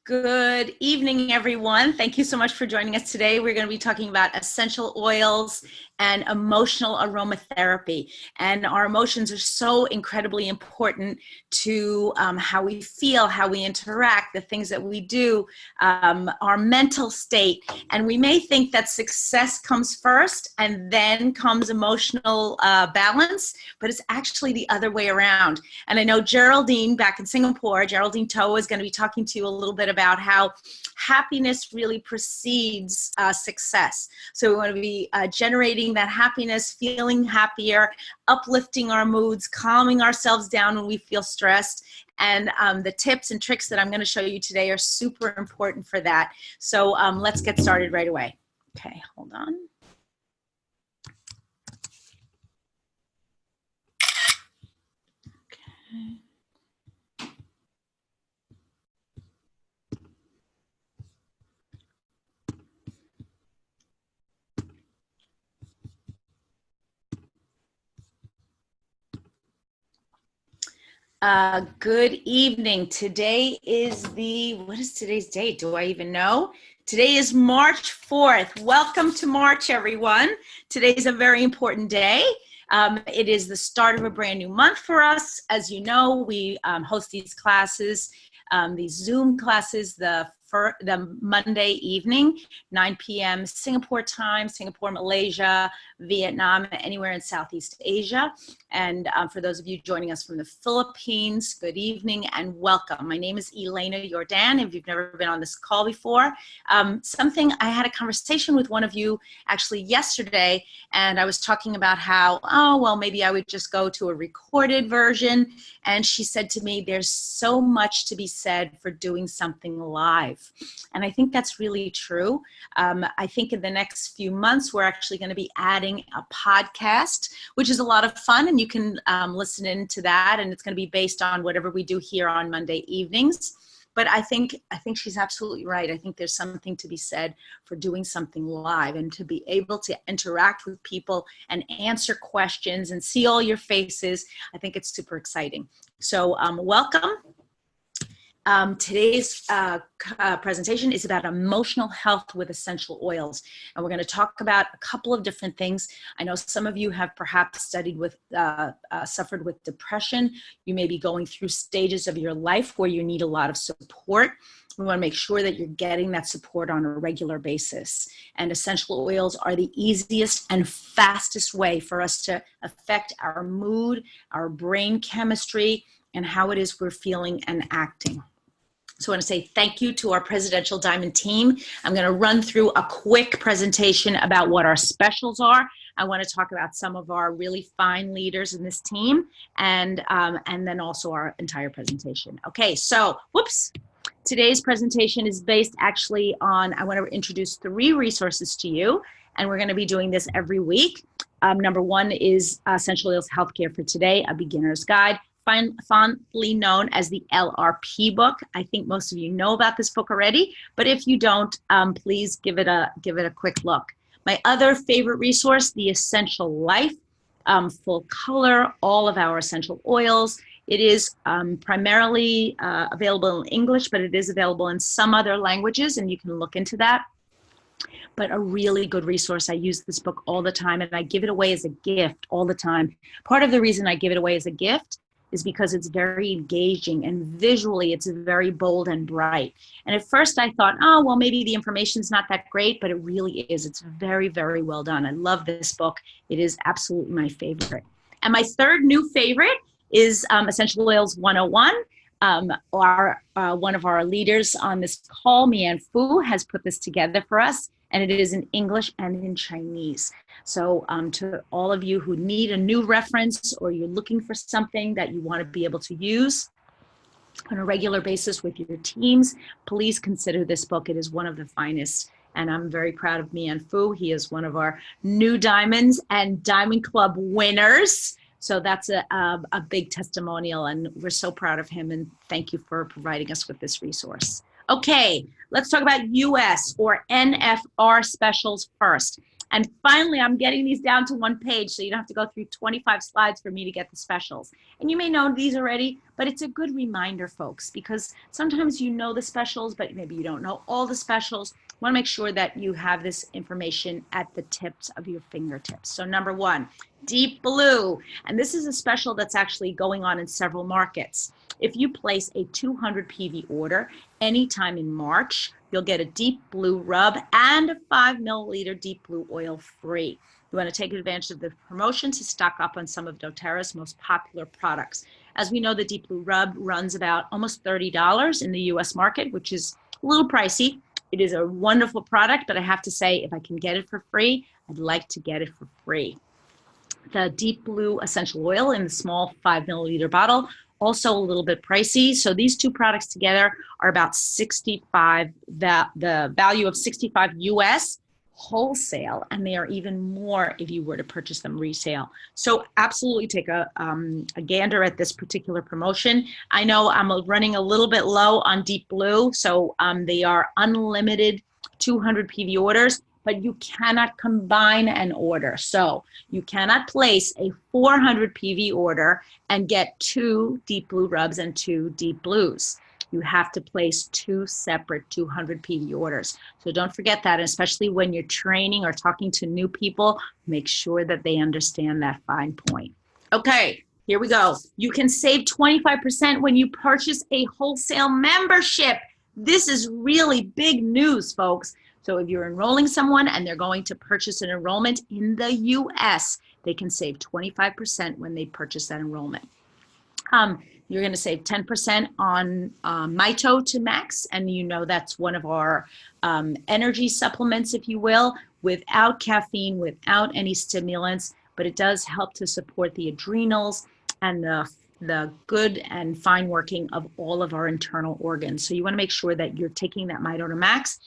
Good evening, everyone. Thank you so much for joining us today. We're going to be talking about essential oils and emotional aromatherapy. And our emotions are so incredibly important to how we feel, how we interact, the things that we do, our mental state. And we may think that success comes first and then comes emotional balance, but it's actually the other way around. And I know Geraldine back in Singapore, Geraldine To, is going to be talking to you a little bit about how happiness really precedes success. So we want to be generating that happiness, feeling happier, uplifting our moods, calming ourselves down when we feel stressed. And the tips and tricks that I'm going to show you today are super important for that. So let's get started right away. Okay, hold on. Okay. Good evening. Today is what is today's date? Do I even know? Today is March 4th. Welcome to March, everyone. Today is a very important day. It is the start of a brand new month for us. As you know, we host these classes, these Zoom classes, the Monday evening, 9 p.m. Singapore time, Singapore, Malaysia, Vietnam, anywhere in Southeast Asia. And for those of you joining us from the Philippines, good evening and welcome. My name is Elena Jordan. If you've never been on this call before, I had a conversation with one of you actually yesterday, and I was talking about how, maybe I would just go to a recorded version. And she said to me, there's so much to be said for doing something live. And I think that's really true. I think in the next few months, we're actually going to be adding a podcast, which is a lot of fun, and you can listen into that, and it's going to be based on whatever we do here on Monday evenings. But I think she's absolutely right. I think there's something to be said for doing something live and to be able to interact with people and answer questions and see all your faces. I think it's super exciting. So welcome. Today's presentation is about emotional health with essential oils. And we're going to talk about a couple of different things. I know some of you have perhaps suffered with depression. You may be going through stages of your life where you need a lot of support. We want to make sure that you're getting that support on a regular basis. And essential oils are the easiest and fastest way for us to affect our mood, our brain chemistry, and how it is we're feeling and acting. So I want to say thank you to our Presidential Diamond team. I'm going to run through a quick presentation about what our specials are. I want to talk about some of our really fine leaders in this team, and then also our entire presentation. Okay, so today's presentation is based actually on, I want to introduce 3 resources to you, and we're going to be doing this every week. Number 1 is Essential Oils Healthcare for Today, a beginner's guide, fondly known as the LRP book. I think most of you know about this book already, but if you don't, please give it a quick look. My other favorite resource, The Essential Life, full color, all of our essential oils. It is primarily available in English, but it is available in some other languages, and you can look into that. But a really good resource. I use this book all the time, and I give it away as a gift all the time. Part of the reason I give it away as a gift is because it's very engaging, and visually it's very bold and bright. And at first I thought, maybe the information's not that great, but it really is. It's very, very well done. I love this book. It is absolutely my favorite. And my third new favorite is Essential Oils 101. One of our leaders on this call, Mian Fu, has put this together for us, and it is in English and in Chinese. So to all of you who need a new reference, or you're looking for something that you want to be able to use on a regular basis with your teams, please consider this book. It is one of the finest, and I'm very proud of Mian Fu. He is one of our new Diamonds and Diamond Club winners. So that's a big testimonial, and we're so proud of him, and thank you for providing us with this resource. Okay, let's talk about US or NFR specials first. And finally, I'm getting these down to one page, so you don't have to go through 25 slides for me to get the specials. And you may know these already, but it's a good reminder, folks, because sometimes you know the specials, but maybe you don't know all the specials. You want to make sure that you have this information at the tips of your fingertips. So number one, Deep Blue. And this is a special that's actually going on in several markets. If you place a 200 PV order anytime in March, you'll get a Deep Blue rub and a 5 milliliter Deep Blue oil free. You want to take advantage of the promotion to stock up on some of doTERRA's most popular products. As we know, the Deep Blue rub runs about almost $30 in the US market, which is a little pricey. It is a wonderful product, but I have to say, if I can get it for free, I'd like to get it for free. The Deep Blue essential oil in the small 5 milliliter bottle, also a little bit pricey. So these two products together are about 65, the value of 65 US wholesale, and they are even more if you were to purchase them resale. So absolutely take a gander at this particular promotion. I know I'm running a little bit low on Deep Blue, so they are unlimited 200 PV orders, but you cannot combine an order. So you cannot place a 400 PV order and get 2 Deep Blue rubs and 2 Deep Blues. You have to place 2 separate 200 PV orders. So don't forget that, especially when you're training or talking to new people, make sure that they understand that fine point. Okay, here we go. You can save 25% when you purchase a wholesale membership. This is really big news, folks. So if you're enrolling someone and they're going to purchase an enrollment in the US, they can save 25% when they purchase that enrollment. You're going to save 10% on Mito to Max, and you know that's one of our energy supplements, if you will, without caffeine, without any stimulants, but it does help to support the adrenals and the good and fine working of all of our internal organs. So you want to make sure that you're taking that Mito to Max.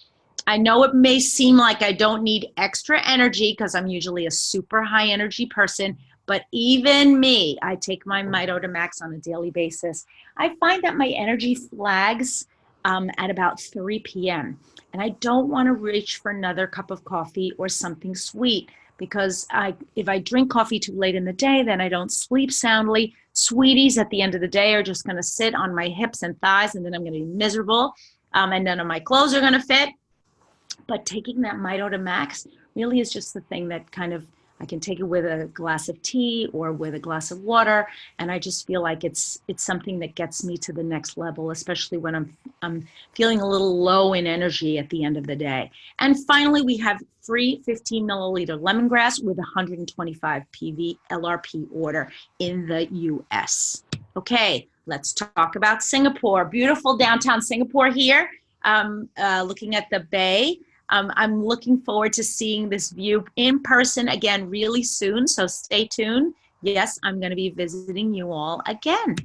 I know it may seem like I don't need extra energy because I'm usually a super high energy person, but even me, I take my Mito to Max on a daily basis. I find that my energy flags at about 3 p.m. And I don't want to reach for another cup of coffee or something sweet because if I drink coffee too late in the day, then I don't sleep soundly. Sweeties at the end of the day are just going to sit on my hips and thighs, and then I'm going to be miserable. And none of my clothes are going to fit. But taking that Mito to Max really is just the thing that kind of, I can take it with a glass of tea or with a glass of water, and I just feel like it's something that gets me to the next level, especially when I'm feeling a little low in energy at the end of the day. And finally, we have free 15 milliliter lemongrass with 125 PV LRP order in the US. Okay, let's talk about Singapore. Beautiful downtown Singapore here, looking at the bay. I'm looking forward to seeing this view in person again really soon, so stay tuned. Yes, I'm going to be visiting you all again.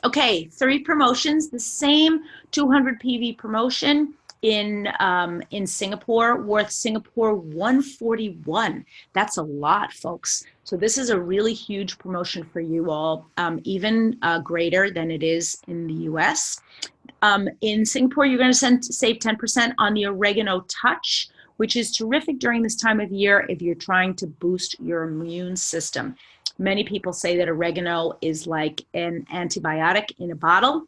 Okay, 3 promotions, the same 200 PV promotion in Singapore, worth Singapore 141. That's a lot, folks. So this is a really huge promotion for you all, even greater than it is in the US. In Singapore, you're going to save 10% on the Oregano Touch, which is terrific during this time of year if you're trying to boost your immune system. Many people say that oregano is like an antibiotic in a bottle.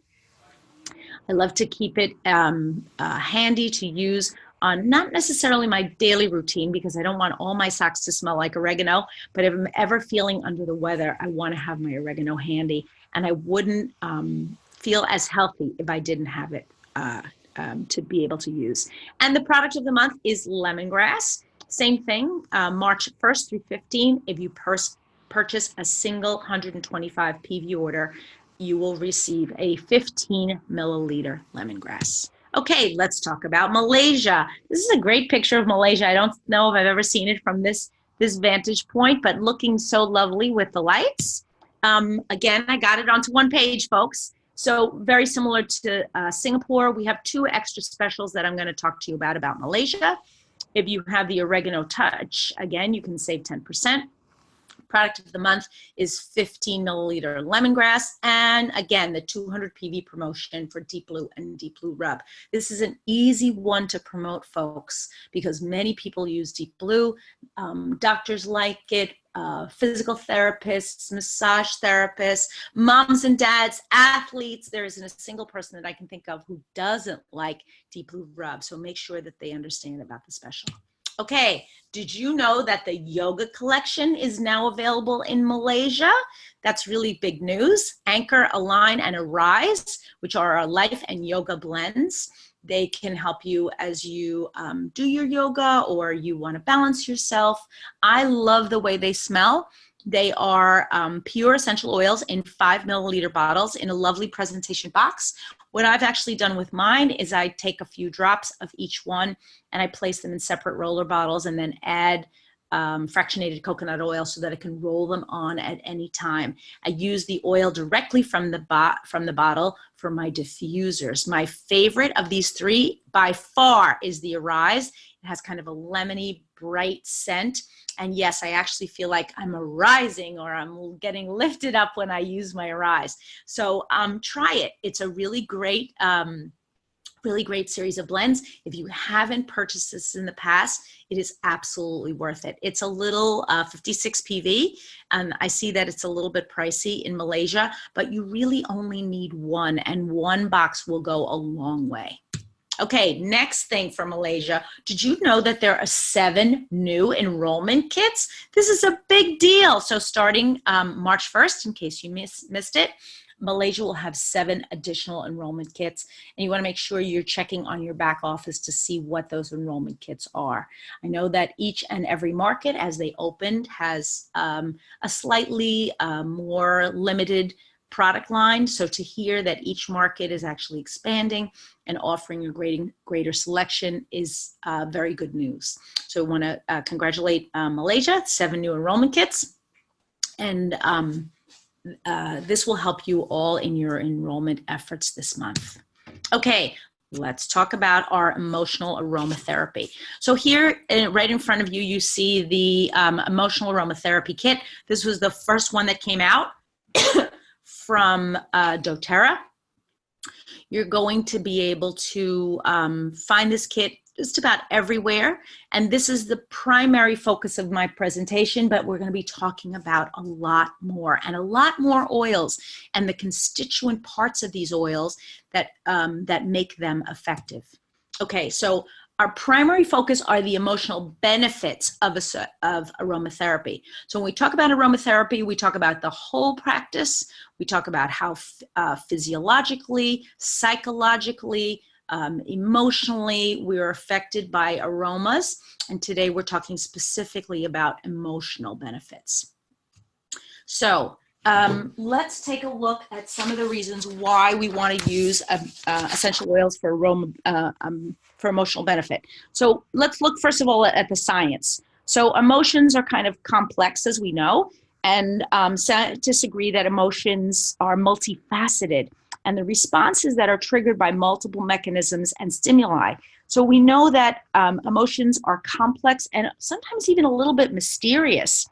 I love to keep it handy to use on not necessarily my daily routine because I don't want all my socks to smell like oregano, but if I'm ever feeling under the weather, I want to have my oregano handy, and I wouldn't feel as healthy if I didn't have it to be able to use. And the product of the month is lemongrass. Same thing, March 1st through 15. If you purchase a single 125 PV order, you will receive a 15 milliliter lemongrass. Okay, let's talk about Malaysia. This is a great picture of Malaysia. I don't know if I've ever seen it from this vantage point, but looking so lovely with the lights. Again, I got it onto one page, folks. So very similar to Singapore, we have 2 extra specials that I'm going to talk to you about Malaysia. If you have the Oregano Touch, again, you can save 10%. product of the month is 15 milliliter lemongrass. And again, the 200 PV promotion for Deep Blue and Deep Blue Rub. This is an easy one to promote, folks, because many people use Deep Blue. Doctors like it, physical therapists, massage therapists, moms and dads, athletes. There isn't a single person that I can think of who doesn't like Deep Blue Rub. So make sure that they understand about the special. Okay, did you know that the yoga collection is now available in Malaysia? That's really big news. Anchor, Align, and Arise, which are our life and yoga blends. They can help you as you do your yoga or you want to balance yourself. I love the way they smell. They are pure essential oils in 5 milliliter bottles in a lovely presentation box. What I've actually done with mine is I take a few drops of each one and I place them in separate roller bottles and then add fractionated coconut oil so that I can roll them on at any time. I use the oil directly from the bottle for my diffusers. My favorite of these three by far is the Arise. It has kind of a lemony, bright scent. And yes, I actually feel like I'm arising or I'm getting lifted up when I use my Arise. So try it. It's a really great series of blends. If you haven't purchased this in the past, it is absolutely worth it. It's a little 56 PV, and I see that it's a little bit pricey in Malaysia, but you really only need one, and one box will go a long way. Okay, next thing for Malaysia. Did you know that there are 7 new enrollment kits? This is a big deal. So starting March 1st, in case you missed it, Malaysia will have 7 additional enrollment kits, and you want to make sure you're checking on your back office to see what those enrollment kits are. I know that each and every market, as they opened, has a slightly more limited product line. So to hear that each market is actually expanding and offering a greater selection is very good news. So I want to congratulate Malaysia, 7 new enrollment kits, and this will help you all in your enrollment efforts this month. Okay, let's talk about our emotional aromatherapy. So here, right in front of you, you see the emotional aromatherapy kit. This was the first one that came out from doTERRA. You're going to be able to find this kit just about everywhere. And this is the primary focus of my presentation, but we're going to be talking about a lot more oils and the constituent parts of these oils that, that make them effective. Okay, so our primary focus are the emotional benefits of aromatherapy. So when we talk about aromatherapy, we talk about the whole practice. We talk about how physiologically, psychologically, emotionally, we are affected by aromas. And today we're talking specifically about emotional benefits. So let's take a look at some of the reasons why we want to use essential oils for for emotional benefit. So let's look first of all at the science. So emotions are kind of complex, as we know, and scientists agree that emotions are multifaceted, and the responses that are triggered by multiple mechanisms and stimuli. So we know that emotions are complex and sometimes even a little bit mysterious.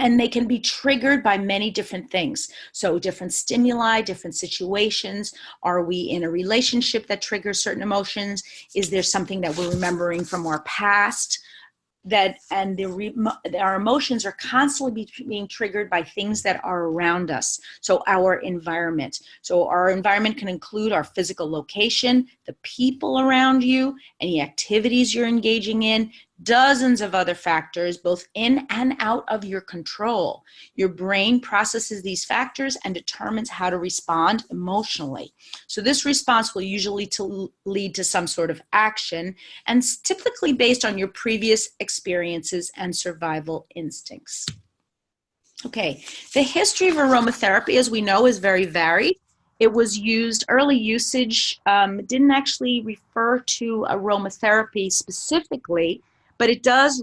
And they can be triggered by many different things. So different stimuli, different situations. Are we in a relationship that triggers certain emotions? Is there something that we're remembering from our past? Our emotions are constantly being triggered by things that are around us. So our environment. So our environment can include our physical location, the people around you, any activities you're engaging in, dozens of other factors, both in and out of your control. Your brain processes these factors and determines how to respond emotionally. So this response will usually lead to some sort of action, and it's typically based on your previous experiences and survival instincts. Okay, the history of aromatherapy, as we know, is very varied. It was used, early usage didn't actually refer to aromatherapy specifically, but it does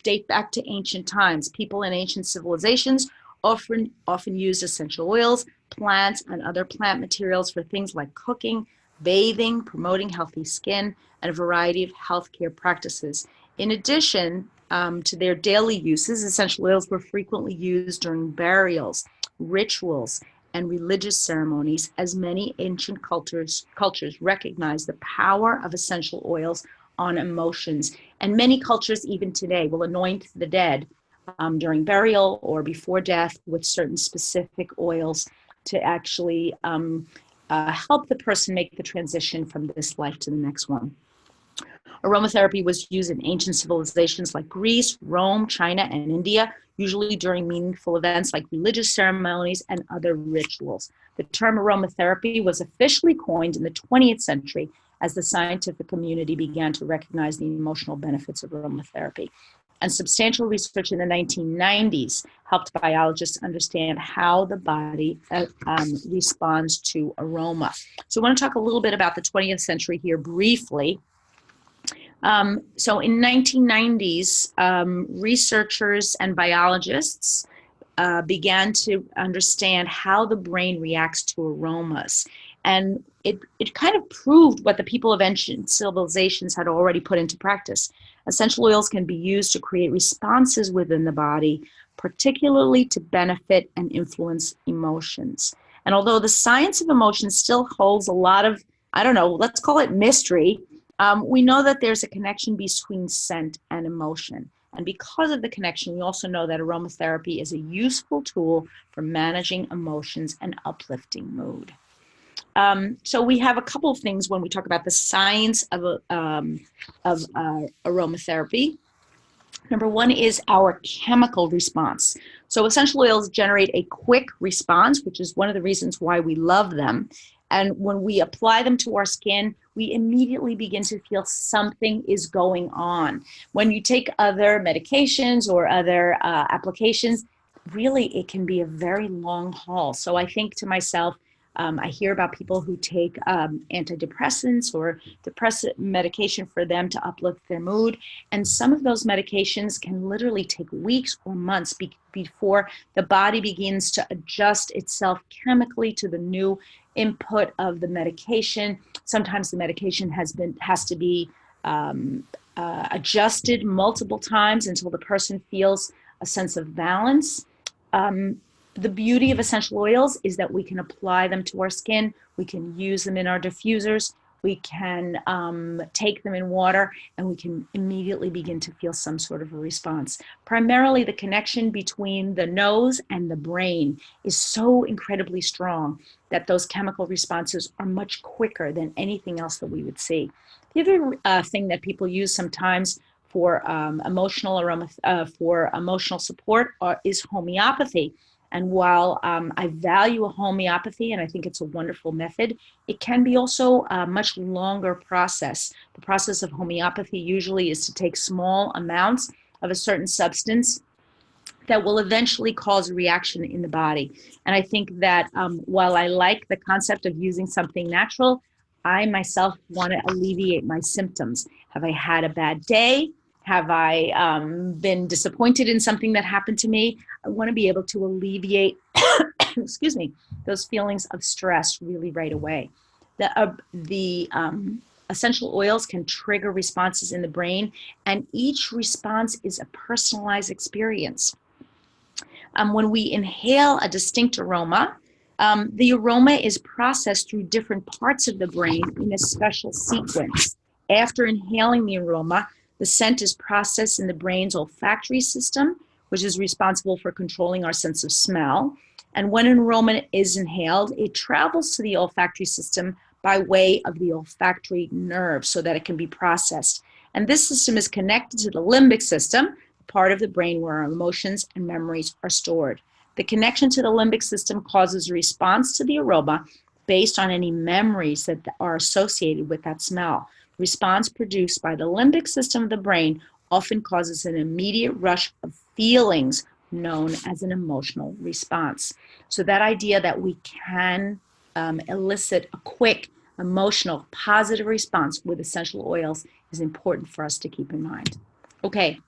date back to ancient times. People in ancient civilizations often used essential oils, plants, and other plant materials for things like cooking, bathing, promoting healthy skin, and a variety of healthcare practices. In addition, to their daily uses, essential oils were frequently used during burials, rituals, and religious ceremonies, as many ancient cultures recognize the power of essential oils on emotions. And many cultures, even today, will anoint the dead during burial or before death with certain specific oils to actually help the person make the transition from this life to the next one. Aromatherapy was used in ancient civilizations like Greece, Rome, China, and India, usually during meaningful events like religious ceremonies and other rituals. The term aromatherapy was officially coined in the 20th century as the scientific community began to recognize the emotional benefits of aromatherapy. And substantial research in the 1990s helped biologists understand how the body responds to aroma. So I want to talk a little bit about the 20th century here briefly. So in 1990s, researchers and biologists began to understand how the brain reacts to aromas. And it kind of proved what the people of ancient civilizations had already put into practice. Essential oils can be used to create responses within the body, particularly to benefit and influence emotions. And although the science of emotion still holds a lot of, I don't know, let's call it mystery, we know that there's a connection between scent and emotion. And because of the connection, we also know that aromatherapy is a useful tool for managing emotions and uplifting mood. So we have a couple of things when we talk about the science of aromatherapy. Number one is our chemical response. So essential oils generate a quick response, which is one of the reasons why we love them. And when we apply them to our skin, we immediately begin to feel something is going on. When you take other medications or other applications, really it can be a very long haul. So I think to myself, I hear about people who take antidepressants or depressant medication for them to uplift their mood. And some of those medications can literally take weeks or months before the body begins to adjust itself chemically to the new input of the medication. Sometimes the medication has to be adjusted multiple times until the person feels a sense of balance. The beauty of essential oils is that we can apply them to our skin. We can use them in our diffusers. We can take them in water, and we can immediately begin to feel some sort of a response. Primarily, the connection between the nose and the brain is so incredibly strong that those chemical responses are much quicker than anything else that we would see. The other thing that people use sometimes for emotional support is homeopathy. And while I value a homeopathy, and I think it's a wonderful method, it can be also a much longer process. The process of homeopathy usually is to take small amounts of a certain substance that will eventually cause a reaction in the body. And I think that while I like the concept of using something natural, I myself want to alleviate my symptoms. Have I had a bad day? Have I been disappointed in something that happened to me? I want to be able to alleviate, excuse me, those feelings of stress really right away. The essential oils can trigger responses in the brain, and each response is a personalized experience. When we inhale a distinct aroma, the aroma is processed through different parts of the brain in a special sequence. After inhaling the aroma, the scent is processed in the brain's olfactory system, which is responsible for controlling our sense of smell. And when an aroma is inhaled, it travels to the olfactory system by way of the olfactory nerve so that it can be processed. And this system is connected to the limbic system, part of the brain where our emotions and memories are stored. The connection to the limbic system causes a response to the aroma based on any memories that are associated with that smell. Response produced by the limbic system of the brain often causes an immediate rush of feelings known as an emotional response. So that idea that we can elicit a quick, emotional, positive response with essential oils is important for us to keep in mind. Okay,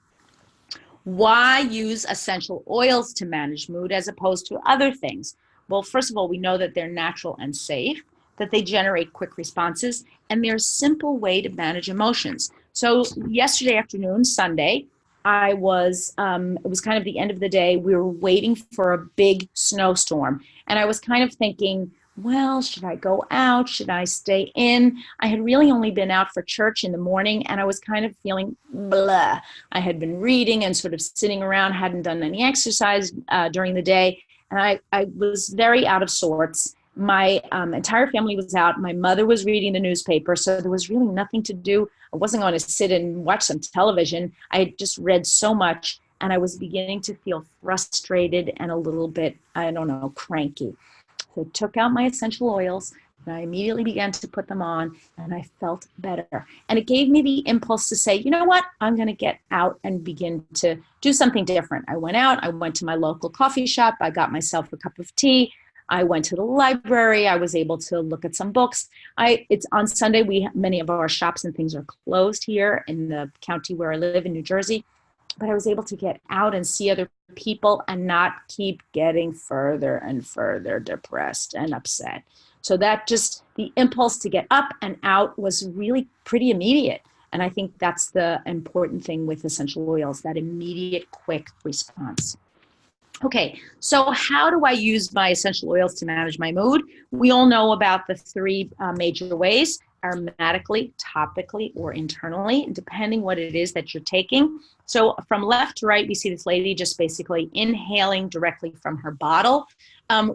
why use essential oils to manage mood as opposed to other things? Well, first of all, we know that they're natural and safe, that they generate quick responses, and they're a simple way to manage emotions. So yesterday afternoon, Sunday, it was kind of the end of the day. We were waiting for a big snowstorm. And I was kind of thinking, well, should I go out? Should I stay in? I had really only been out for church in the morning, and I was kind of feeling blah. I had been reading and sort of sitting around, hadn't done any exercise during the day. And I was very out of sorts. My entire family was out. My mother was reading the newspaper, so there was really nothing to do. I wasn't going to sit and watch some television. I had just read so much, and I was beginning to feel frustrated and a little bit, I don't know, cranky. So I took out my essential oils, and I immediately began to put them on, and I felt better. And it gave me the impulse to say, you know what, I'm going to get out and begin to do something different. I went out, I went to my local coffee shop, I got myself a cup of tea, I went to the library, I was able to look at some books. It's on Sunday, many of our shops and things are closed here in the county where I live in New Jersey, but I was able to get out and see other people and not keep getting further and further depressed and upset. So that just, the impulse to get up and out was really pretty immediate. And I think that's the important thing with essential oils, that immediate, quick response. Okay, so how do I use my essential oils to manage my mood? We all know about the three major ways: aromatically, topically, or internally, depending what it is that you're taking. So from left to right, we see this lady just basically inhaling directly from her bottle.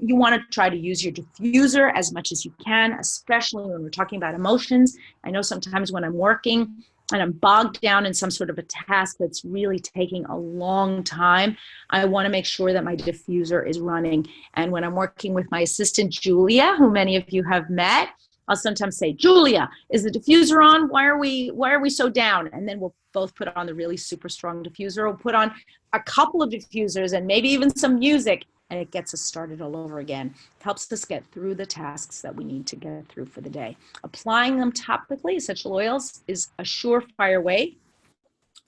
You want to try to use your diffuser as much as you can, especially when we're talking about emotions. I know sometimes when I'm working and I'm bogged down in some sort of a task that's really taking a long time, I want to make sure that my diffuser is running. And when I'm working with my assistant, Julia, who many of you have met, I'll sometimes say, Julia, is the diffuser on? Why are we so down? And then we'll both put on the really super strong diffuser. We'll put on a couple of diffusers and maybe even some music, and it gets us started all over again. It helps us get through the tasks that we need to get through for the day. Applying them topically, essential oils, is a surefire way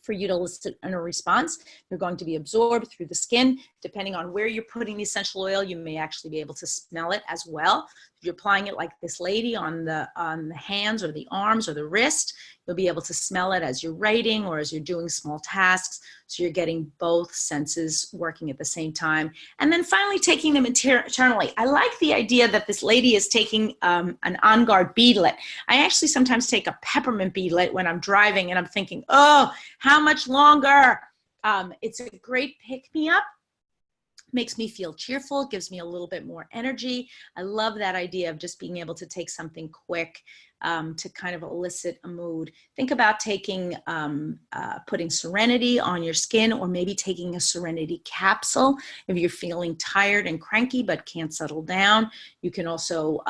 for you to elicit a response. They're going to be absorbed through the skin. Depending on where you're putting the essential oil, you may actually be able to smell it as well. If you're applying it like this lady on the hands or the arms or the wrist, you'll be able to smell it as you're writing or as you're doing small tasks. So you're getting both senses working at the same time. And then finally taking them internally. I like the idea that this lady is taking an On Guard beadlet. I actually sometimes take a peppermint beadlet when I'm driving and I'm thinking, oh, how much longer? It's a great pick-me-up. Makes me feel cheerful, gives me a little bit more energy. I love that idea of just being able to take something quick to kind of elicit a mood. Think about taking, putting Serenity on your skin, or maybe taking a Serenity capsule if you're feeling tired and cranky but can't settle down. You can also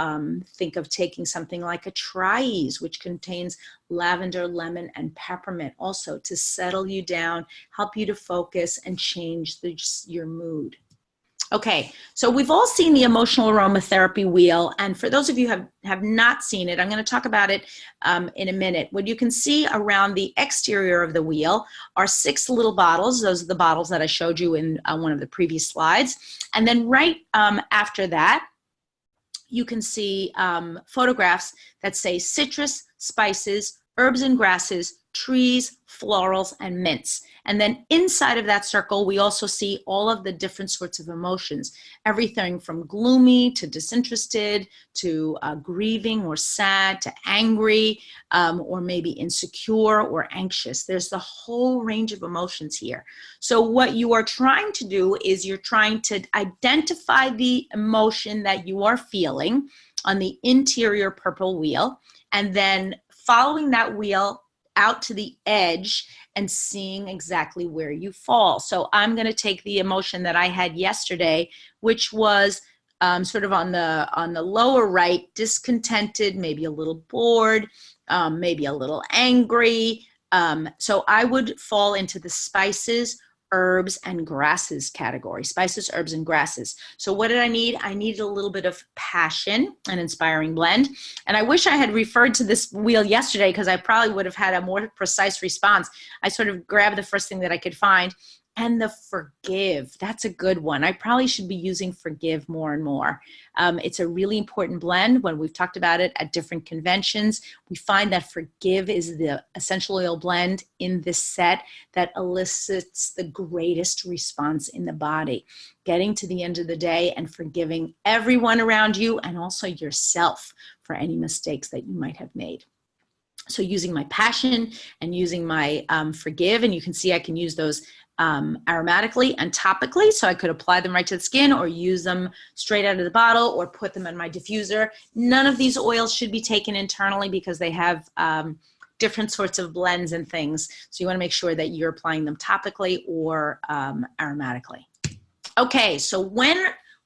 think of taking something like a Tri-Ease, which contains lavender, lemon, and peppermint, also to settle you down, help you to focus, and change your mood. Okay, so we've all seen the emotional aromatherapy wheel, and for those of you who have not seen it, I'm going to talk about it in a minute. What you can see around the exterior of the wheel are 6 little bottles. Those are the bottles that I showed you in one of the previous slides. And then right after that, you can see photographs that say citrus, spices, herbs and grasses, trees, florals, and mints. And then inside of that circle, we also see all of the different sorts of emotions, everything from gloomy to disinterested to grieving or sad to angry, or maybe insecure or anxious. There's the whole range of emotions here. So what you are trying to do is you're trying to identify the emotion that you are feeling on the interior purple wheel, and then following that wheel out to the edge and seeing exactly where you fall. So I'm going to take the emotion that I had yesterday, which was sort of on the lower right, discontented, maybe a little bored, maybe a little angry. So I would fall into the spices, herbs, and grasses category. Spices, herbs, and grasses. So what did I need? I needed a little bit of passion, an inspiring blend. And I wish I had referred to this wheel yesterday, because I probably would have had a more precise response. I sort of grabbed the first thing that I could find. And the forgive, that's a good one. I probably should be using forgive more and more. It's a really important blend. When we've talked about it at different conventions, we find that forgive is the essential oil blend in this set that elicits the greatest response in the body. Getting to the end of the day and forgiving everyone around you and also yourself for any mistakes that you might have made. So using my passion and using my forgive, and you can see I can use those aromatically and topically, so I could apply them right to the skin or use them straight out of the bottle or put them in my diffuser. None of these oils should be taken internally because they have different sorts of blends and things. So you want to make sure that you're applying them topically or aromatically. Okay, so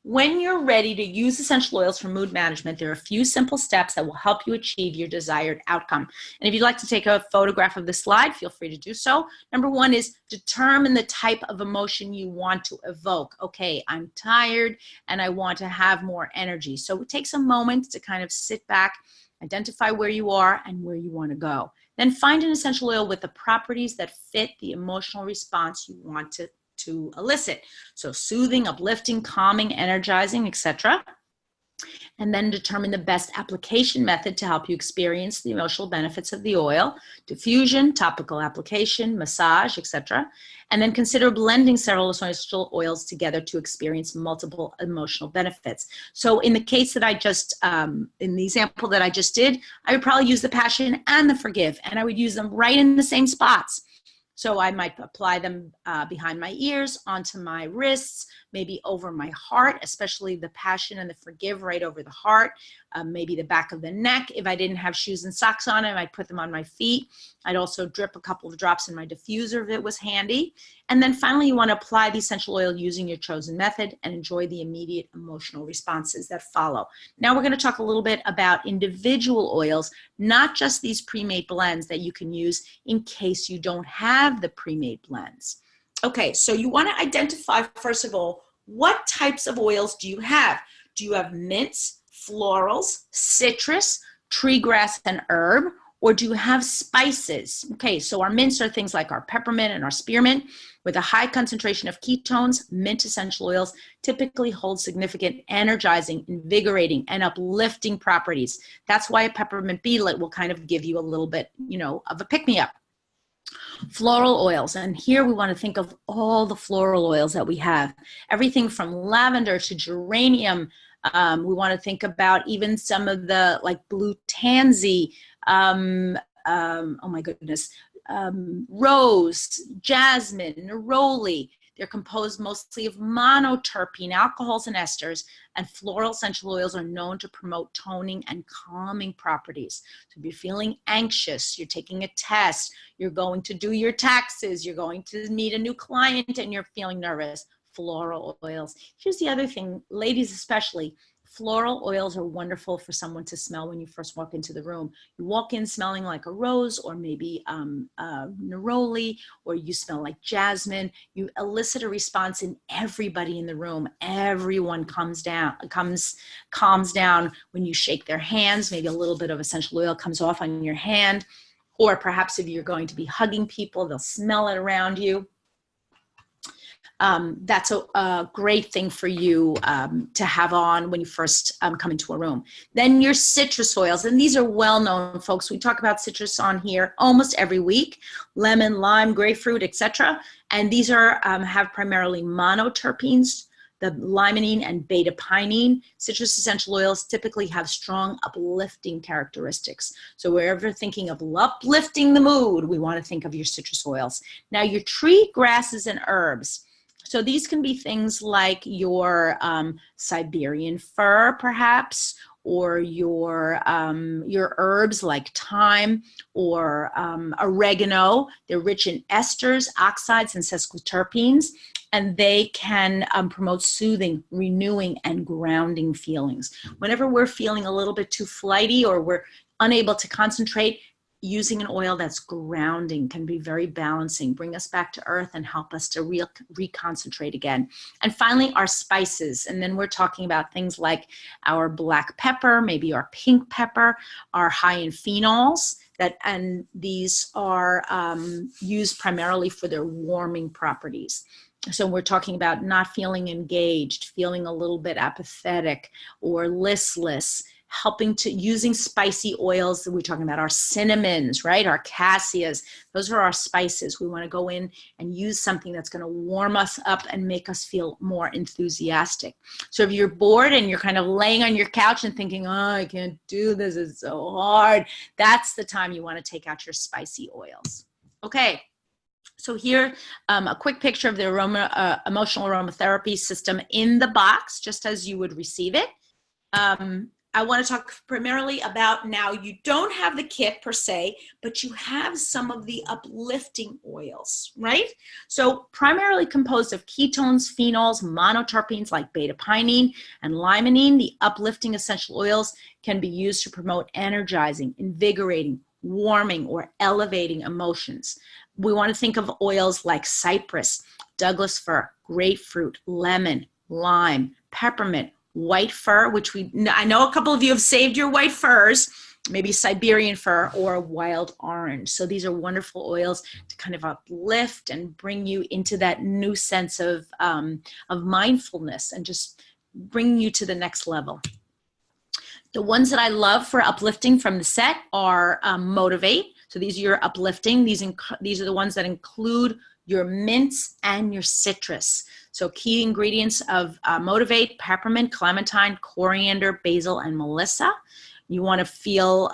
when you're ready to use essential oils for mood management, there are a few simple steps that will help you achieve your desired outcome. And if you'd like to take a photograph of the slide, feel free to do so. Number one is determine the type of emotion you want to evoke. Okay, I'm tired and I want to have more energy. So it takes a moment to kind of sit back, identify where you are and where you want to go. Then find an essential oil with the properties that fit the emotional response you want to elicit. So soothing, uplifting, calming, energizing, etc. And then determine the best application method to help you experience the emotional benefits of the oil: diffusion, topical application, massage, etc. And then consider blending several essential oils together to experience multiple emotional benefits. So in the case that I just, in the example that I just did, I would probably use the passion and the forgive, and I would use them right in the same spots. So I might apply them behind my ears, onto my wrists, maybe over my heart, especially the passion and the forgive right over the heart, maybe the back of the neck. If I didn't have shoes and socks on, I might put them on my feet. I'd also drip a couple of drops in my diffuser if it was handy. And then finally, you want to apply the essential oil using your chosen method and enjoy the immediate emotional responses that follow. Now we're going to talk a little bit about individual oils, not just these pre-made blends that you can use in case you don't have the pre-made blends. Okay, so you want to identify, first of all, what types of oils do you have? Do you have mints, florals, citrus, tree grass, and herb? Or do you have spices? Okay, so our mints are things like our peppermint and our spearmint. With a high concentration of ketones, mint essential oils typically hold significant energizing, invigorating, and uplifting properties. That's why a peppermint beadlet will kind of give you a little bit, of a pick-me-up. Floral oils, and here we want to think of all the floral oils that we have. Everything from lavender to geranium. We want to think about even some of the like blue tansy, oh my goodness, rose, jasmine, neroli. They're composed mostly of monoterpene alcohols and esters, and floral essential oils are known to promote toning and calming properties. So if you're feeling anxious, you're taking a test, you're going to do your taxes, you're going to meet a new client and you're feeling nervous, floral oils. Here's the other thing, ladies especially, floral oils are wonderful for someone to smell when you first walk into the room. You walk in smelling like a rose or maybe neroli, or you smell like jasmine. You elicit a response in everybody in the room. Everyone calms down when you shake their hands. Maybe a little bit of essential oil comes off on your hand, or perhaps if you're going to be hugging people, they'll smell it around you. That's a great thing for you to have on when you first come into a room. Then your citrus oils, and these are well known, folks. We talk about citrus on here almost every week: lemon, lime, grapefruit, etc. And these are have primarily monoterpenes, the limonene and beta-pinene. Citrus essential oils typically have strong uplifting characteristics. So wherever you're thinking of uplifting the mood, we want to think of your citrus oils. Now your tree grasses and herbs. So these can be things like your Siberian fir, perhaps, or your herbs like thyme or oregano. They're rich in esters, oxides, and sesquiterpenes, and they can promote soothing, renewing, and grounding feelings. Whenever we're feeling a little bit too flighty or we're unable to concentrate, using an oil that's grounding can be very balancing, bring us back to earth and help us to reconcentrate again. And finally, our spices. And then we're talking about things like our black pepper, maybe our pink pepper, are high in phenols. and these are used primarily for their warming properties. So we're talking about not feeling engaged, feeling a little bit apathetic or listless, using spicy oils. We're talking about our cinnamons, right? Our cassias. Those are our spices. We want to go in and use something that's going to warm us up and make us feel more enthusiastic. So if you're bored and you're kind of laying on your couch and thinking, oh, I can't do this, it's so hard, that's the time you want to take out your spicy oils. Okay. So here, a quick picture of the emotional aromatherapy system in the box, just as you would receive it. I want to talk primarily about, now you don't have the kit per se, but you have some of the uplifting oils, right? So primarily composed of ketones, phenols, monoterpenes like beta-pinene and limonene, the uplifting essential oils can be used to promote energizing, invigorating, warming, or elevating emotions. We want to think of oils like cypress, Douglas fir, grapefruit, lemon, lime, peppermint, white fir, which I know a couple of you have saved your white firs, maybe Siberian fir or wild orange. So these are wonderful oils to kind of uplift and bring you into that new sense of mindfulness and just bring you to the next level. The ones that I love for uplifting from the set are Motivate. So these are your uplifting. These are the ones that include your mints and your citrus. So key ingredients of Motivate: peppermint, clementine, coriander, basil, and melissa. You want to feel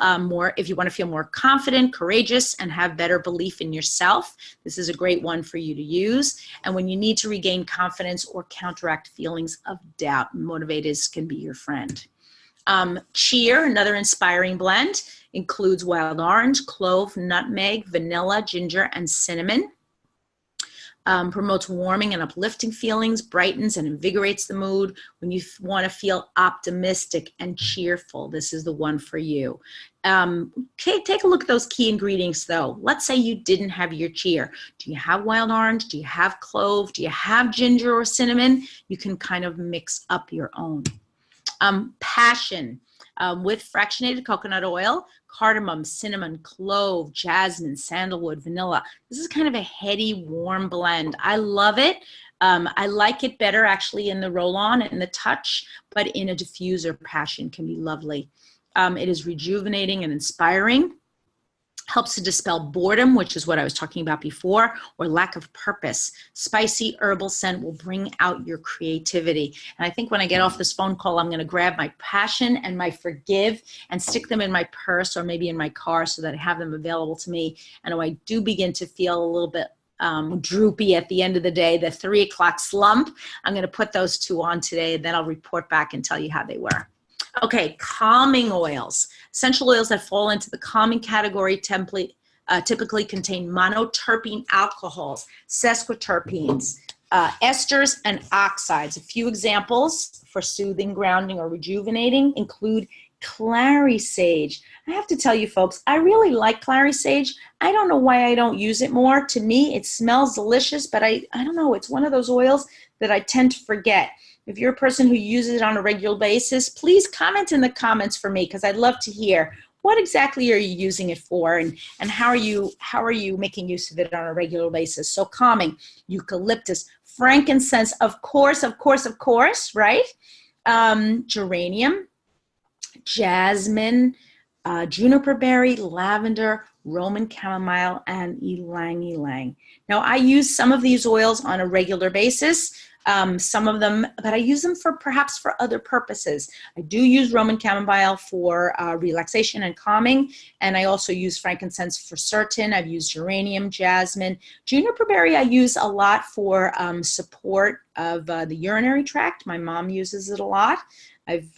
if you want to feel more confident, courageous, and have better belief in yourself, this is a great one for you to use. And when you need to regain confidence or counteract feelings of doubt, Motivate can be your friend. Cheer, another inspiring blend, includes wild orange, clove, nutmeg, vanilla, ginger, and cinnamon. Promotes warming and uplifting feelings, brightens and invigorates the mood. When you want to feel optimistic and cheerful, this is the one for you. Okay, take a look at those key ingredients though. Let's say you didn't have your cheer. Do you have wild orange? Do you have clove? Do you have ginger or cinnamon? You can kind of mix up your own. Passion, with fractionated coconut oil, cardamom, cinnamon, clove, jasmine, sandalwood, vanilla. This is kind of a heady, warm blend. I love it. I like it better actually in the roll-on and the touch, but in a diffuser, Passion can be lovely. It is rejuvenating and inspiring. Helps to dispel boredom, which is what I was talking about before, or lack of purpose. Spicy herbal scent will bring out your creativity. And I think when I get off this phone call, I'm going to grab my Passion and my Forgive and stick them in my purse or maybe in my car so that I have them available to me. And when I do begin to feel a little bit droopy at the end of the day, the 3 o'clock slump, I'm going to put those two on today, and then I'll report back and tell you how they were. Okay, calming oils. Essential oils that fall into the calming category typically contain monoterpene alcohols, sesquiterpenes, esters, and oxides. A few examples for soothing, grounding, or rejuvenating include clary sage. I have to tell you folks, I really like clary sage. I don't know why I don't use it more. To me, it smells delicious, but I don't know. It's one of those oils that I tend to forget. If you're a person who uses it on a regular basis, please comment in the comments for me, because I'd love to hear what exactly are you using it for, and how are you making use of it on a regular basis. So calming, eucalyptus, frankincense, of course, right? Geranium, jasmine, juniper berry, lavender, Roman chamomile, and ylang ylang. Now, I use some of these oils on a regular basis. Some of them, but I use them perhaps for other purposes. I do use Roman chamomile for relaxation and calming, and I also use frankincense for certain. I've used geranium, jasmine. Juniper berry I use a lot for support of the urinary tract. My mom uses it a lot. I've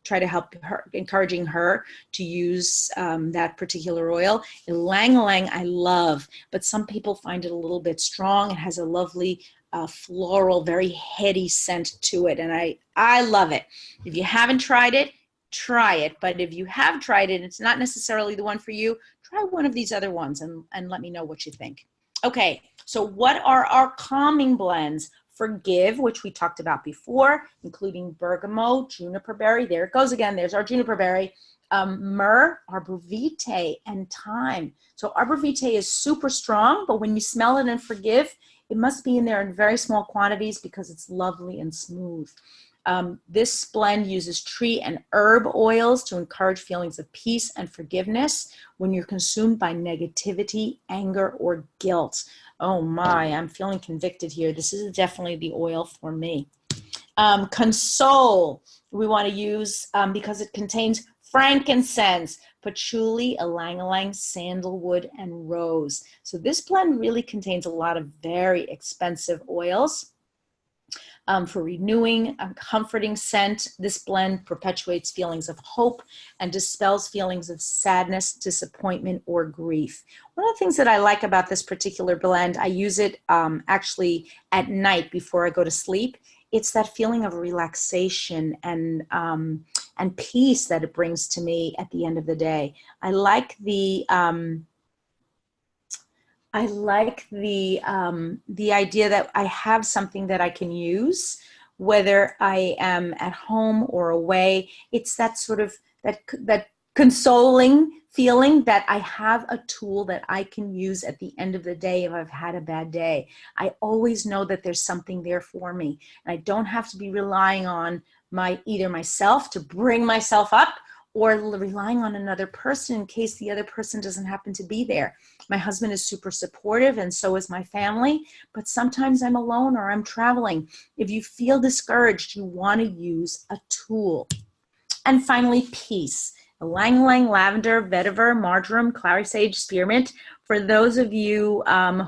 tried to help her, encouraging her to use that particular oil. Ylang ylang I love, but some people find it a little bit strong. It has a lovely floral, very heady scent to it, and I love it. If you haven't tried it, try it. But if you have tried it and it's not necessarily the one for you, try one of these other ones and let me know what you think. Okay, so what are our calming blends forgive, which we talked about before, including bergamot, juniper berry. There it goes again. There's our juniper berry. Myrrh, arbor vitae, and thyme. So arbor vitae is super strong, but when you smell it and forgive, it must be in there in very small quantities because it's lovely and smooth. This blend uses tree and herb oils to encourage feelings of peace and forgiveness when you're consumed by negativity, anger, or guilt. Oh my, I'm feeling convicted here. This is definitely the oil for me. Console, we want to use because it contains frankincense, patchouli, ylang-ylang, sandalwood, and rose. So this blend really contains a lot of very expensive oils. For renewing, comforting scent, this blend perpetuates feelings of hope and dispels feelings of sadness, disappointment, or grief. One of the things that I like about this particular blend, I use it actually at night before I go to sleep. It's that feeling of relaxation and peace that it brings to me at the end of the day. I like the idea that I have something that I can use, whether I am at home or away. It's that sort of that consoling feeling that I have a tool that I can use at the end of the day if I've had a bad day. I always know that there's something there for me, and I don't have to be relying on either myself to bring myself up or relying on another person in case the other person doesn't happen to be there. My husband is super supportive, and so is my family, but sometimes I'm alone or I'm traveling. If you feel discouraged, you want to use a tool. And finally, peace. Ylang-ylang, lavender, vetiver, marjoram, clary sage, spearmint. For those of you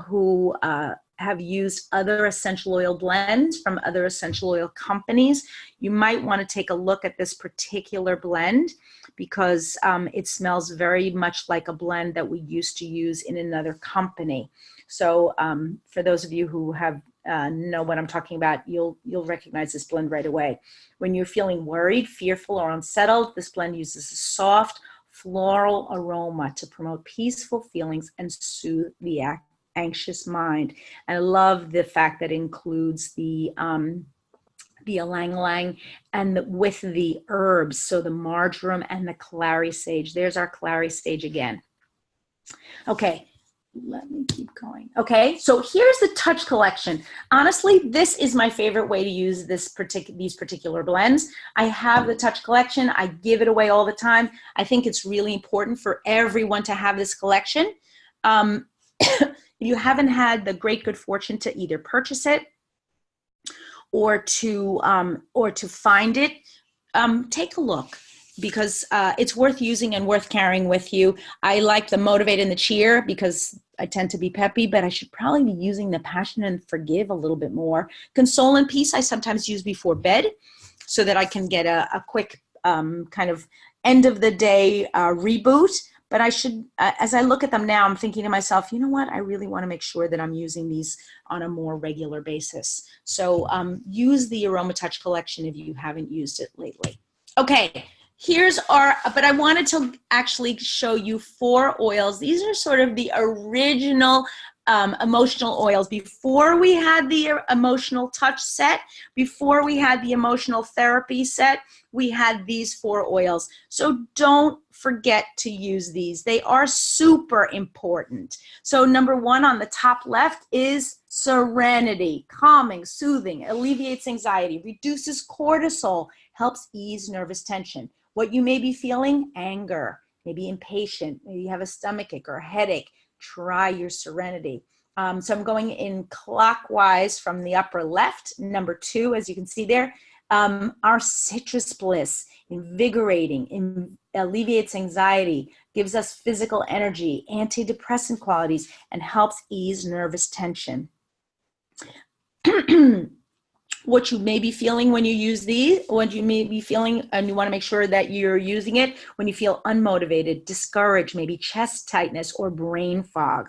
who have used other essential oil blends from other essential oil companies, you might want to take a look at this particular blend because it smells very much like a blend that we used to use in another company. So for those of you who have know what I'm talking about, you'll recognize this blend right away. When you're feeling worried, fearful, or unsettled, this blend uses a soft floral aroma to promote peaceful feelings and soothe the anxious mind. And I love the fact that it includes the ylang-ylang and with the herbs, so the marjoram and the clary sage. There's our clary sage again. Okay, let me keep going. Okay, so here's the Touch collection. Honestly, this is my favorite way to use these particular blends. I have the Touch collection. I give it away all the time. I think it's really important for everyone to have this collection. If you haven't had the great good fortune to either purchase it or to find it, take a look, because it's worth using and worth carrying with you. I like the Motivate and the Cheer because I tend to be peppy, but I should probably be using the Passion and Forgive a little bit more. Console and Peace I sometimes use before bed so that I can get a quick kind of end of the day reboot. But I should, as I look at them now, I'm thinking to myself, you know what? I really want to make sure that I'm using these on a more regular basis. So use the Aroma Touch collection if you haven't used it lately. Okay, here's but I wanted to actually show you 4 oils. These are sort of the original emotional oils. Before we had the emotional touch set, before we had the emotional therapy set, we had these 4 oils. So don't forget to use these. They are super important. So number 1 on the top left is Serenity. Calming, soothing, alleviates anxiety, reduces cortisol, helps ease nervous tension. What you may be feeling, anger, maybe impatient, maybe you have a stomachache or a headache, try your Serenity. So I'm going in clockwise from the upper left. Number 2, as you can see there, our Citrus Bliss, invigorating, alleviates anxiety, gives us physical energy, antidepressant qualities, and helps ease nervous tension. What you may be feeling when you use these, what you may be feeling, and you want to make sure that you're using it when you feel unmotivated, discouraged, maybe chest tightness or brain fog.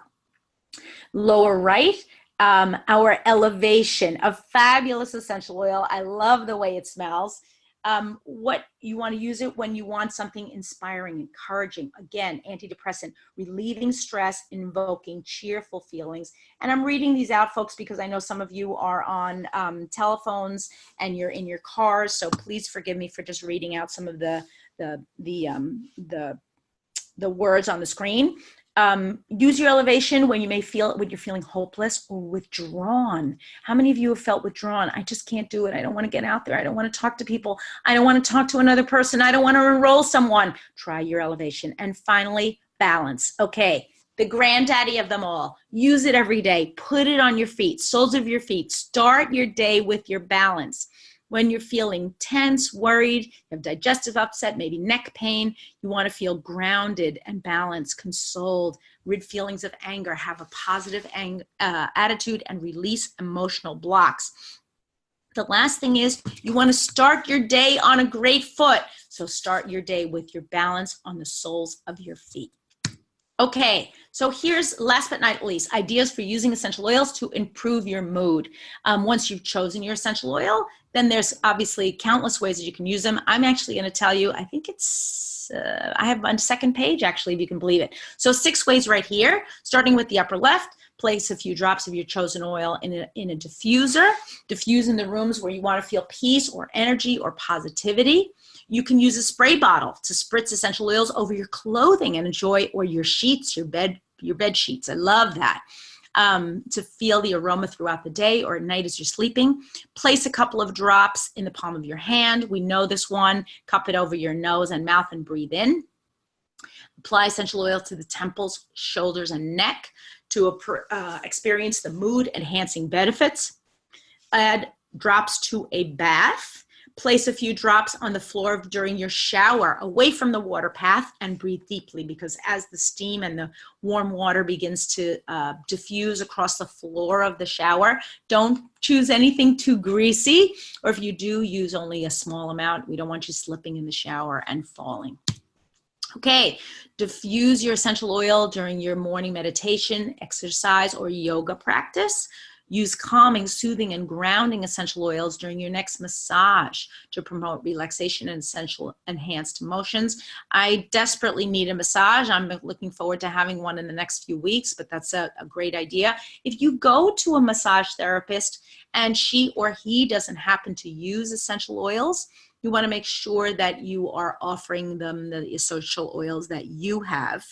Lower right, our Elevation, a fabulous essential oil. I love the way it smells. What you want to use it when you want something inspiring, encouraging. Again, antidepressant, relieving stress, invoking cheerful feelings. And I'm reading these out, folks, because I know some of you are on telephones and you're in your cars. So please forgive me for just reading out some of the words on the screen. Use your elevation when you're feeling hopeless or withdrawn. How many of you have felt withdrawn? I just can't do it. I don't want to get out there. I don't want to talk to people. I don't want to talk to another person. I don't want to enroll someone. Try your elevation. And finally, balance. Okay, the granddaddy of them all. Use it every day. Put it on your feet, soles of your feet. Start your day with your balance. When you're feeling tense, worried, you have digestive upset, maybe neck pain, you want to feel grounded and balanced, consoled, rid feelings of anger, have a positive attitude, and release emotional blocks. The last thing is you want to start your day on a great foot. So start your day with your balance on the soles of your feet. Okay, so here's, last but not least, ideas for using essential oils to improve your mood. Once you've chosen your essential oil, then there's obviously countless ways that you can use them. I'm actually going to tell you, I think it's, I have on second page, actually, if you can believe it. So 6 ways right here, starting with the upper left. Place a few drops of your chosen oil in a diffuser. Diffuse in the rooms where you want to feel peace or energy or positivity. You can use a spray bottle to spritz essential oils over your clothing and enjoy, or your sheets, your bed sheets. I love that. To feel the aroma throughout the day or at night as you're sleeping. Place a couple of drops in the palm of your hand. We know this one. Cup it over your nose and mouth and breathe in. Apply essential oil to the temples, shoulders, and neck to experience the mood-enhancing benefits. Add drops to a bath. Place a few drops on the floor during your shower, away from the water path, and breathe deeply, because as the steam and the warm water begins to diffuse across the floor of the shower, don't choose anything too greasy, or if you do, use only a small amount. We don't want you slipping in the shower and falling. Okay, diffuse your essential oil during your morning meditation, exercise, or yoga practice. Use calming, soothing, and grounding essential oils during your next massage to promote relaxation and essential enhanced emotions. I desperately need a massage. I'm looking forward to having one in the next few weeks, but that's a great idea. If you go to a massage therapist and she or he doesn't happen to use essential oils, you want to make sure that you are offering them the essential oils that you have,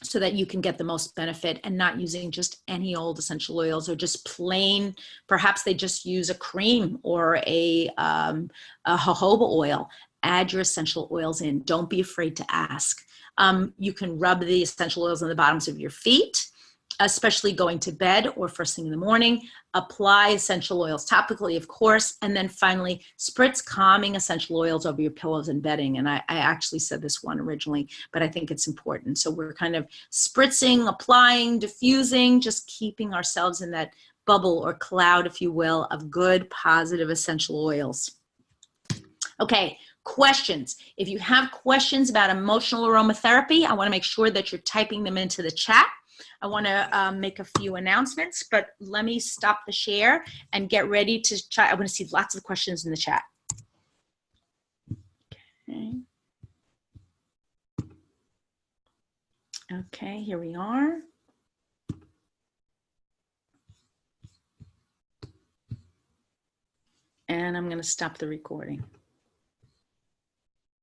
so that you can get the most benefit, and not using just any old essential oils or just plain, perhaps they just use a cream or a jojoba oil. Add your essential oils in. Don't be afraid to ask. You can rub the essential oils on the bottoms of your feet, especially going to bed or first thing in the morning. Apply essential oils topically, of course, and then finally spritz calming essential oils over your pillows and bedding. And I actually said this one originally, but I think it's important. So we're kind of spritzing, applying, diffusing, just keeping ourselves in that bubble or cloud, if you will, of good, positive essential oils. Okay, questions. If you have questions about emotional aromatherapy, I want to make sure that you're typing them into the chat. I want to make a few announcements, but let me stop the share and get ready to try. I want to see lots of questions in the chat. Okay, here we are. And I'm going to stop the recording.